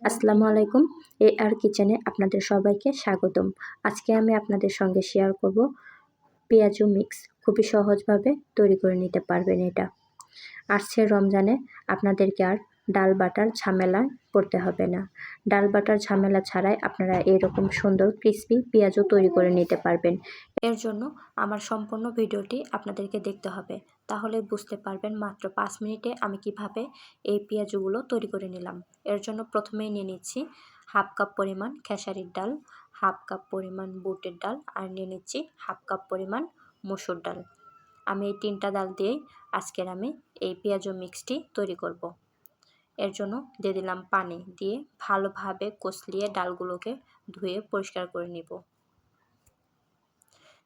আসসালামু আলাইকুম। আর কিচেনে আপনাদের সবাইকে স্বাগতম। আজকে আমি আপনাদের সঙ্গে শেয়ার করব পেঁয়াজু মিক্স। খুবই সহজভাবে তৈরি করে নিতে পারবেন এটা। আসছে রমজানে আপনাদেরকে আর ডাল বাটার ঝামেলায় পড়তে হবে না। ডাল বাটার ঝামেলা ছাড়াই আপনারা এরকম সুন্দর ক্রিসপি পেঁয়াজু তৈরি করে নিতে পারবেন। এর জন্য আমার সম্পূর্ণ ভিডিওটি আপনাদেরকে দেখতে হবে, তাহলে বুঝতে পারবেন মাত্র 5 মিনিটে আমি কিভাবে এই পেঁয়াজুগুলো তৈরি করে নিলাম। এর জন্য প্রথমেই নিয়ে নিচ্ছি হাফ কাপ পরিমাণ খেসারির ডাল, হাফ কাপ পরিমাণ বুটের ডাল, আর নিয়ে নিচ্ছি হাফ কাপ পরিমাণ মসুর ডাল। আমি এই 3টা ডাল দিয়েই আজকের আমি এই পেঁয়াজু মিক্সটি তৈরি করব। এর জন্য দিয়ে দিলাম পানি, দিয়ে ভালোভাবে কষলিয়ে ডালগুলোকে ধুয়ে পরিষ্কার করে নিব।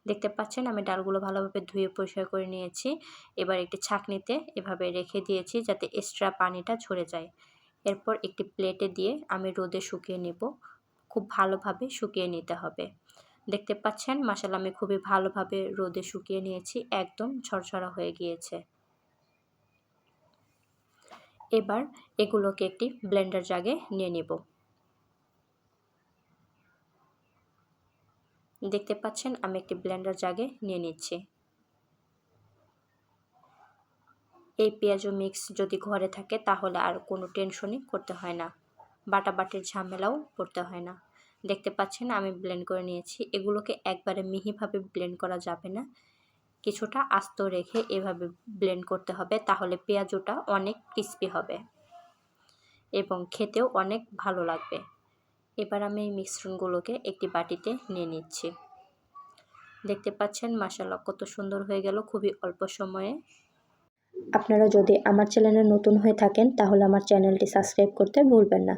দেখতে পাচ্ছেন আমি ডালগুলো ভালোভাবে ধুয়ে পরিষ্কার করে নিয়েছি। এবার একটি ছাঁকনিতে এভাবে রেখে দিয়েছি যাতে এক্সট্রা পানিটা ঝরে যায়। এরপর একটি প্লেটে দিয়ে আমি রোদে শুকিয়ে নেব। খুব ভালোভাবে শুকিয়ে নিতে হবে। দেখতে পাচ্ছেন মাশাআল্লাহ আমি খুবই ভালোভাবে রোদে শুকিয়ে নিয়েছি, একদম ঝরঝরা হয়ে গিয়েছে। এবার এগুলোকে একটি ব্লেন্ডার জাগে নিয়ে নেব। দেখতে পাচ্ছেন আমি একটি ব্লেন্ডার জাগে নিয়ে নিচ্ছি। এই পেঁয়াজু মিক্স যদি ঘরে থাকে তাহলে আর কোনো টেনশনই করতে হয় না, বাটাবাটির ঝামেলাও পড়তে হয় না। দেখতে পাচ্ছেন আমি ব্লেন্ড করে নিয়েছি। এগুলোকে একবারে মিহিভাবে ব্লেন্ড করা যাবে না, কিছুটা আস্ত রেখে এভাবে ব্লেন্ড করতে হবে, তাহলে পেঁয়াজুটা অনেক ক্রিস্পি হবে এবং খেতেও অনেক ভালো লাগবে। এবার আমি এই মিশ্রণগুলোকে একটি বাটিতে নিয়ে নিচ্ছি। দেখতে পাচ্ছেন মাশাআল্লাহ কত সুন্দর হয়ে গেল খুবই অল্প সময়ে। আপনারা যদি আমার চ্যানেলে নতুন হয়ে থাকেন তাহলে আমার চ্যানেলটি সাবস্ক্রাইব করতে ভুলবেন না।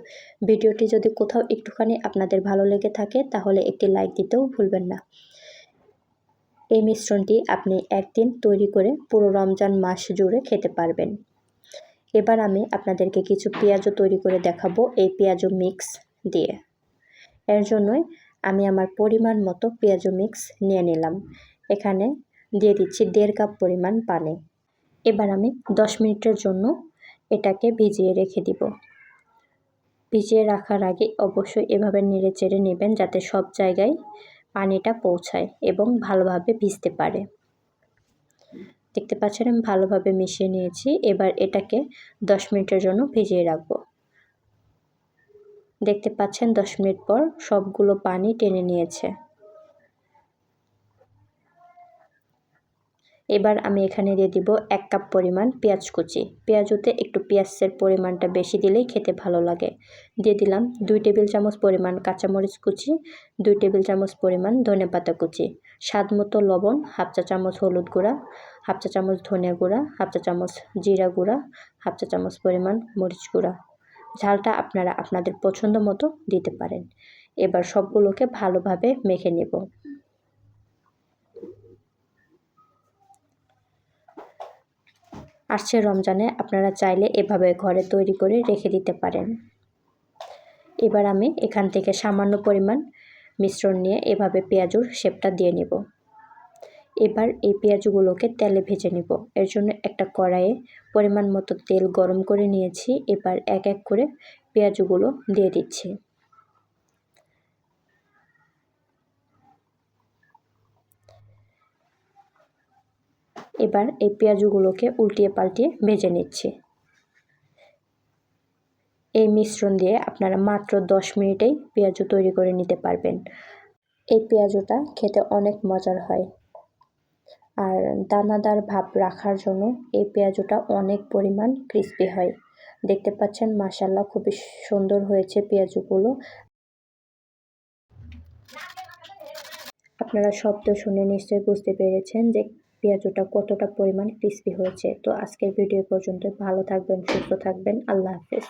ভিডিওটি যদি কোথাও একটুখানি আপনাদের ভালো লেগে থাকে তাহলে একটি লাইক দিতেও ভুলবেন না। এই মিশ্রণটি আপনি একদিন তৈরি করে পুরো রমজান মাস জুড়ে খেতে পারবেন। এবার আমি আপনাদেরকে কিছু পেঁয়াজু তৈরি করে দেখাবো এই পেঁয়াজু মিক্স দিয়ে। এর জন্যই আমি আমার পরিমাণ মতো পেঁয়াজু মিক্স নিয়ে নিলাম। এখানে দিয়ে দিচ্ছি 1.5 কাপ পরিমাণ পানি। এবার আমি 10 মিনিটের জন্য এটাকে ভিজিয়ে রেখে দিব। ভিজিয়ে রাখার আগে অবশ্যই এভাবে নেড়ে চেড়ে নেবেন যাতে সব জায়গায় পানিটা পৌঁছায় এবং ভালোভাবে ভিজতে পারে। দেখতে পাচ্ছেন আমি ভালোভাবে মিশিয়ে নিয়েছি। এবার এটাকে 10 মিনিটের জন্য ভিজিয়ে রাখব। দেখতে পাচ্ছেন 10 মিনিট পর সবগুলো পানি টেনে নিয়েছে। এবার আমি এখানে দিয়ে দিব 1 কাপ পরিমাণ পেঁয়াজ কুচি। পেঁয়াজুতে একটু পেঁয়াজের পরিমাণটা বেশি দিলেই খেতে ভালো লাগে। দিয়ে দিলাম 2 টেবিল চামচ পরিমাণ কাঁচামরিচ কুচি, 2 টেবিল চামচ পরিমাণ ধনেপাতা কুচি, স্বাদ মতো লবণ, হাফ চা চামচ হলুদ গুঁড়া, হাফ চা চামচ ধনিয়া গুঁড়া, হাফ চা চামচ জিরা গুঁড়া, হাফ চা চামচ পরিমাণ মরিচ গুঁড়া। ঝালটা আপনারা আপনাদের পছন্দ মতো দিতে পারেন। এবার সবগুলোকে ভালোভাবে মেখে নেব। আসছে রমজানে আপনারা চাইলে এভাবে ঘরে তৈরি করে রেখে দিতে পারেন। এবার আমি এখান থেকে সামান্য পরিমাণ মিশ্রণ নিয়ে এভাবে পেঁয়াজুর শেপটা দিয়ে নেব। এবার এই পেঁয়াজুগুলোকে তেলে ভেজে নেব। এর জন্য একটা কড়াইয়ে পরিমাণ মতো তেল গরম করে নিয়েছি। এবার এক এক করে পেঁয়াজুগুলো দিয়ে দিচ্ছি। এবার এই পেঁয়াজুগুলোকে উল্টিয়ে পাল্টিয়ে ভেজে নিচ্ছি। এই মিশ্রণ দিয়ে আপনারা মাত্র 10 মিনিটেই পেঁয়াজু তৈরি করে নিতে পারবেন। এই পেঁয়াজুটা খেতে অনেক মজার হয়, আর দানাদার ভাব রাখার জন্য এই পেঁয়াজুটা অনেক পরিমাণ ক্রিস্পি হয়। দেখতে পাচ্ছেন মাশাআল্লাহ খুবই সুন্দর হয়েছে পেঁয়াজুগুলো। আপনারা শব্দ শুনে নিশ্চয়ই বুঝতে পেরেছেন যে পেঁয়াজুটা কতটা পরিমাণ ক্রিস্পি হয়েছে। তো আজকের ভিডিও পর্যন্ত। ভালো থাকবেন, সুস্থ থাকবেন। আল্লাহ হাফেজ।